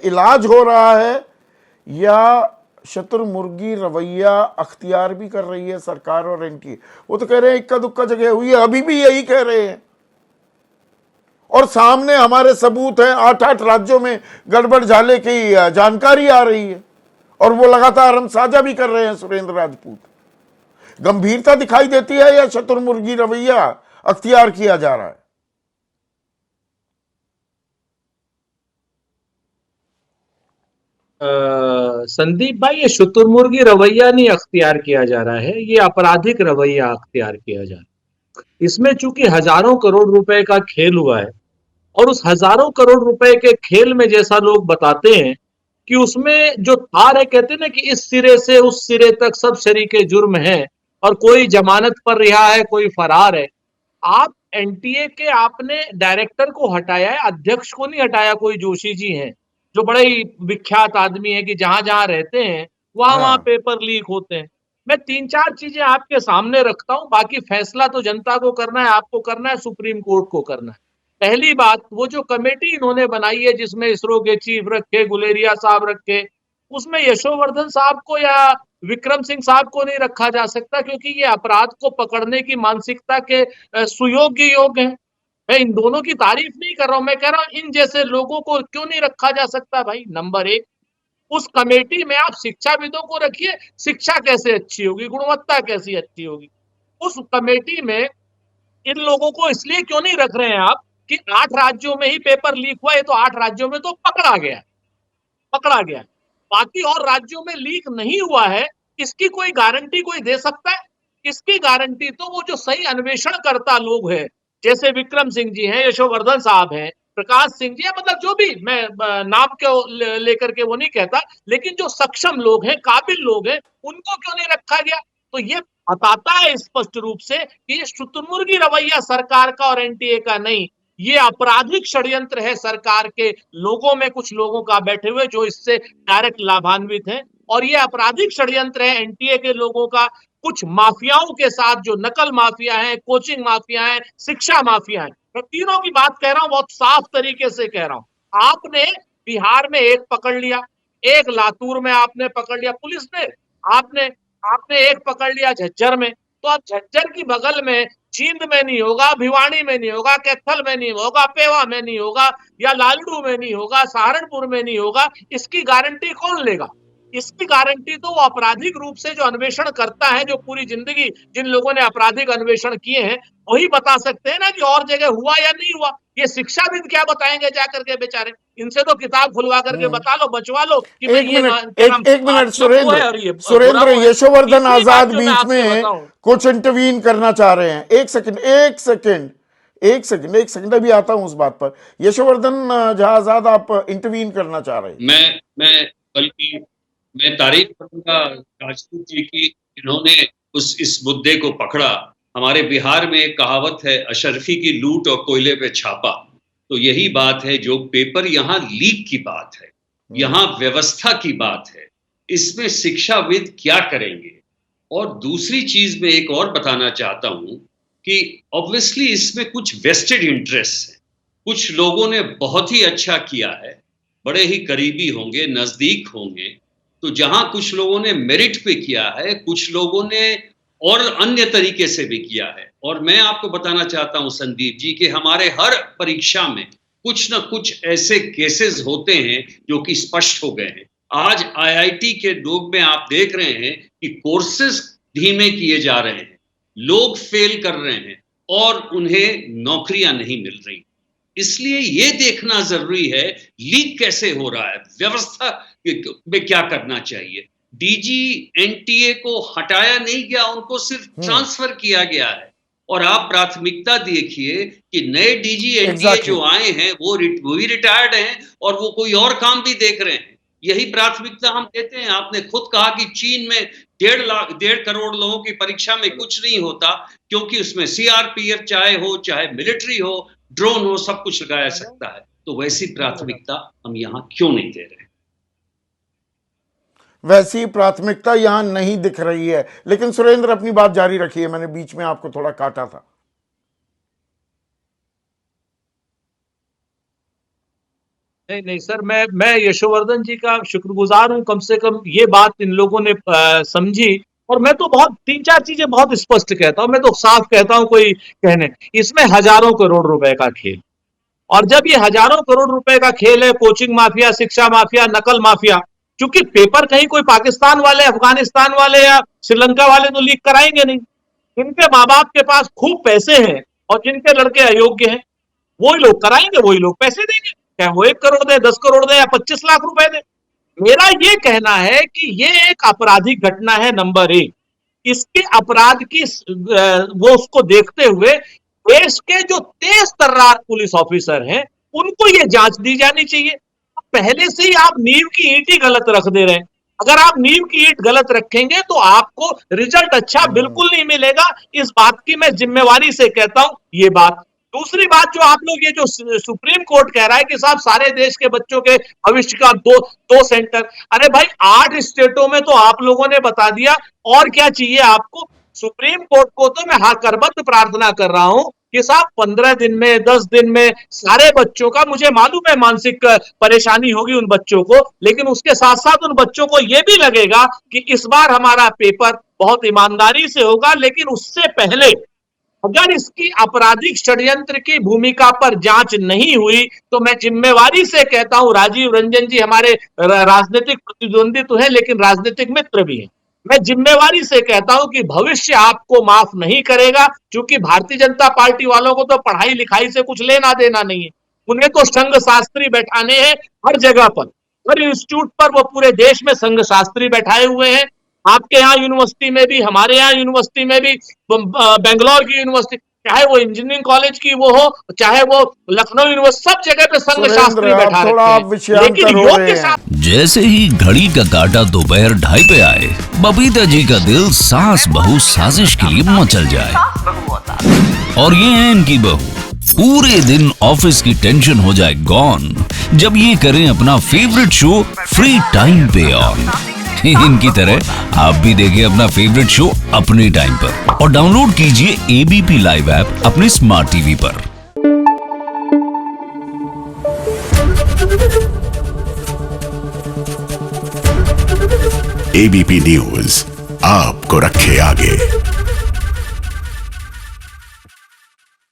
इलाज हो रहा है या शतुर्मुर्गी रवैया अख्तियार भी कर रही है सरकार और एनटीए? वो तो कह रहे हैं इक्का दुक्का जगह हुई है, अभी भी यही कह रहे हैं, और सामने हमारे सबूत हैं, 8-8 राज्यों में गड़बड़ झाले की जानकारी आ रही है, और वो लगातार हम साझा भी कर रहे हैं। सुरेंद्र राजपूत, गंभीरता दिखाई देती है या शतुर्मुर्गी रवैया अख्तियार किया जा रहा है? संदीप भाई, ये शुतुरमुर्गी रवैया नहीं अख्तियार किया जा रहा है, ये आपराधिक रवैया अख्तियार किया जा रहा है। इसमें चूंकि हजारों करोड़ रुपए का खेल हुआ है, और उस हजारों करोड़ रुपए के खेल में जैसा लोग बताते हैं कि उसमें जो तार है, कहते हैं ना कि इस सिरे से उस सिरे तक सब शरीके जुर्म हैं, और कोई जमानत पर रिहा है, कोई फरार है। आप एनटीए के आपने डायरेक्टर को हटाया है, अध्यक्ष को नहीं हटाया। कोई जोशी जी हैं जो बड़े ही विख्यात आदमी है कि जहां जहां रहते हैं वहां वहां हाँ, पेपर लीक होते हैं। मैं 3-4 चीजें आपके सामने रखता हूं, बाकी फैसला तो जनता को करना है, आपको करना है, सुप्रीम कोर्ट को करना है। पहली बात, वो जो कमेटी इन्होंने बनाई है जिसमें इसरो के चीफ रखे, गुलेरिया साहब रखे, उसमें यशोवर्धन साहब को या विक्रम सिंह साहब को नहीं रखा जा सकता, क्योंकि ये अपराध को पकड़ने की मानसिकता के सुयोग्य योग हैं। मैं इन दोनों की तारीफ नहीं कर रहा हूं, मैं कह रहा हूं इन जैसे लोगों को क्यों नहीं रखा जा सकता भाई। नंबर एक, उस कमेटी में आप शिक्षाविदों को रखिए, शिक्षा कैसे अच्छी होगी, गुणवत्ता कैसी अच्छी होगी। उस कमेटी में इन लोगों को इसलिए क्यों नहीं रख रहे हैं आप कि 8 राज्यों में ही पेपर लीक हुआ है, तो 8 राज्यों में तो पकड़ा गया, बाकी और राज्यों में लीक नहीं हुआ है। इसकी कोई गारंटी कोई दे सकता है? इसकी गारंटी तो वो जो सही अन्वेषण करता लोग हैं, जैसे विक्रम सिंह जी हैं, यशोवर्धन साहब हैं, प्रकाश सिंह जी है, मतलब जो भी, मैं नाम को लेकर के वो नहीं कहता, लेकिन जो सक्षम लोग हैं, काबिल लोग हैं, उनको क्यों नहीं रखा गया? तो ये बताता है स्पष्ट रूप से कि ये शुतुरमुर्गी रवैया सरकार का और एनटीए का नहीं, ये आपराधिक षड्यंत्र है सरकार के लोगों में, कुछ लोगों का बैठे हुए जो इससे डायरेक्ट लाभान्वित हैं। और ये आपराधिक षड्यंत्र है एनटीए के लोगों का कुछ माफियाओं के साथ, जो नकल माफिया है, कोचिंग माफिया है, शिक्षा माफिया है। मैं तीनों की बात कह रहा हूं, बहुत साफ तरीके से कह रहा हूं। आपने बिहार में एक पकड़ लिया, एक लातूर में आपने पकड़ लिया पुलिस ने, आपने आपने एक पकड़ लिया झज्जर में। तो अब झज्जर की बगल में जींद में नहीं होगा, भिवानी में नहीं होगा, कैथल में नहीं होगा, पेवा में नहीं होगा, या लालडू में नहीं होगा, सहारनपुर में नहीं होगा, इसकी गारंटी कौन लेगा? इसकी गारंटी तो वो आपराधिक रूप से जो अन्वेषण करता है, जो पूरी जिंदगी जिन लोगों ने आपराधिक अन्वेषण किए हैं, वही बता सकते हैं ना कि और जगह हुआ या नहीं हुआ। ये शिक्षाविद क्या बताएंगे जाकर के बेचारे? इनसे तो किताब खुलवा करके बता लो, बचवा लो कि भाई एक ये मिनट, क्या नाम, एक मिनट अच्छा वो सुरेंद्र, है और ये बुरा सुरेंद्र वो है। यशोवर्धन तीसरी बात आजाद जो मैं बीच आपसे में बताऊं, कुछ इंटरवीन करना चाह रहे हैं। एक सेकंड, एक सेकंड, एक सेकंड, एक सेकंड, अभी आता हूं उस बात पर। यशोवर्धन झा आजाद, आप इंटरवीन करना चाह रहे हैं? मैं बल्कि मैं तारीफ करूंगा राजपूत जी की, इन्होंने उस इस मुद्दे को पकड़ा। हमारे बिहार में एक कहावत है, अशरफी की लूट और कोयले पे छापा। तो यही बात है, जो पेपर यहाँ लीक की बात है, यहाँ व्यवस्था की बात है, इसमें शिक्षाविद क्या करेंगे। और दूसरी चीज मैं एक और बताना चाहता हूं कि ऑब्वियसली इसमें कुछ वेस्टेड इंटरेस्ट है। कुछ लोगों ने बहुत ही अच्छा किया है, बड़े ही करीबी होंगे, नजदीक होंगे। तो जहां कुछ लोगों ने मेरिट पे किया है, कुछ लोगों ने और अन्य तरीके से भी किया है। और मैं आपको बताना चाहता हूं संदीप जी कि हमारे हर परीक्षा में कुछ ना कुछ ऐसे केसेस होते हैं जो कि स्पष्ट हो गए हैं। आज आईआईटी के लोग में आप देख रहे हैं कि कोर्सेज धीमे किए जा रहे हैं, लोग फेल कर रहे हैं और उन्हें नौकरियां नहीं मिल रही। इसलिए ये देखना जरूरी है लीक कैसे हो रहा है, व्यवस्था में क्या करना चाहिए। डीजी एनटीए को हटाया नहीं गया, उनको सिर्फ ट्रांसफर किया गया है। और आप प्राथमिकता देखिए कि नए डीजी एनटीए एग्जैक्टली जो आए हैं वो भी रिटायर्ड हैं और वो कोई और काम भी देख रहे हैं। यही प्राथमिकता हम देते हैं। आपने खुद कहा कि चीन में 1.5 करोड़ लोगों की परीक्षा में कुछ नहीं होता, क्योंकि उसमें सीआरपीएफ चाहे हो, चाहे मिलिट्री हो, ड्रोन हो, सब कुछ लगाया सकता है। तो वैसी प्राथमिकता हम यहां क्यों नहीं दे रहे? वैसी प्राथमिकता यहां नहीं दिख रही है। लेकिन सुरेंद्र अपनी बात जारी रखिए, मैंने बीच में आपको थोड़ा काटा था। नहीं नहीं सर, मैं यशोवर्धन जी का शुक्रगुजार हूं, कम से कम ये बात इन लोगों ने समझी। और मैं तो बहुत 3-4 चीजें बहुत स्पष्ट कहता हूं, मैं तो साफ कहता हूं, कोई कहने इसमें हजारों करोड़ रुपए का खेल। और जब ये हजारों करोड़ रुपए का खेल है, कोचिंग माफिया, शिक्षा माफिया, नकल माफिया, क्योंकि पेपर कहीं कोई पाकिस्तान वाले, अफगानिस्तान वाले या श्रीलंका वाले तो लीक कराएंगे नहीं। जिनके माँ बाप के पास खूब पैसे हैं और जिनके लड़के अयोग्य हैं, वही लोग कराएंगे, वही लोग पैसे देंगे, चाहे वो 1 करोड़ दे, 10 करोड़ दे या 25 लाख रुपए दे। मेरा ये कहना है कि ये एक आपराधिक घटना है, नंबर 1। इसके अपराध की वो उसको देखते हुए देश के जो तेज तर्रार पुलिस ऑफिसर हैं, उनको ये जांच दी जानी चाहिए। पहले से ही आप नींव की ईंट ही गलत रख दे रहे हैं। अगर आप नींव की ईंट गलत रखेंगे तो आपको रिजल्ट अच्छा बिल्कुल नहीं मिलेगा। इस बात की मैं जिम्मेवारी से कहता हूं ये बात। दूसरी बात, जो आप लोग ये जो सुप्रीम कोर्ट कह रहा है कि साहब सारे देश के बच्चों के भविष्य का दो सेंटर, अरे भाई 8 स्टेटों में तो आप लोगों ने बता दिया, और क्या चाहिए आपको। सुप्रीम कोर्ट को तो मैं करबद्ध प्रार्थना कर रहा हूं कि साहब 15 दिन में, 10 दिन में सारे बच्चों का, मुझे मालूम है मानसिक परेशानी होगी उन बच्चों को, लेकिन उसके साथ साथ उन बच्चों को यह भी लगेगा कि इस बार हमारा पेपर बहुत ईमानदारी से होगा। लेकिन उससे पहले अगर इसकी आपराधिक षड्यंत्र की भूमिका पर जांच नहीं हुई तो मैं जिम्मेवारी से कहता हूं, राजीव रंजन जी हमारे राजनीतिक प्रतिद्वंदी तो है लेकिन राजनीतिक मित्र भी हैं, मैं जिम्मेवारी से कहता हूं कि भविष्य आपको माफ नहीं करेगा। क्योंकि भारतीय जनता पार्टी वालों को तो पढ़ाई लिखाई से कुछ लेना देना नहीं है, उन्हें तो संघ शास्त्री बैठाने हैं हर जगह पर, हर इंस्टीट्यूट पर वो पूरे देश में संघ शास्त्री बैठाए हुए हैं। आपके यहाँ यूनिवर्सिटी में भी, हमारे यहाँ यूनिवर्सिटी में भी, बेंगलोर की यूनिवर्सिटी, चाहे वो इंजीनियरिंग कॉलेज की वो हो, चाहे वो लखनऊ यूनिवर्सिटी, सब जगह पे संघ शास्त्री बैठा रखे हैं। लेकिन योग्य जैसे ही घड़ी का काटा दोपहर 2:30 पे आए, बबीता जी का दिल सास बहू साजिश के लिए मचल जाए। और ये है इनकी बहू, पूरे दिन ऑफिस की टेंशन हो जाए गॉन जब ये करें अपना फेवरेट शो फ्री टाइम पे ऑन। इनकी तरह आप भी देखिए अपना फेवरेट शो अपने टाइम पर और डाउनलोड कीजिए एबीपी लाइव ऐप अपने स्मार्ट टीवी पर। एबीपी न्यूज आपको रखे आगे।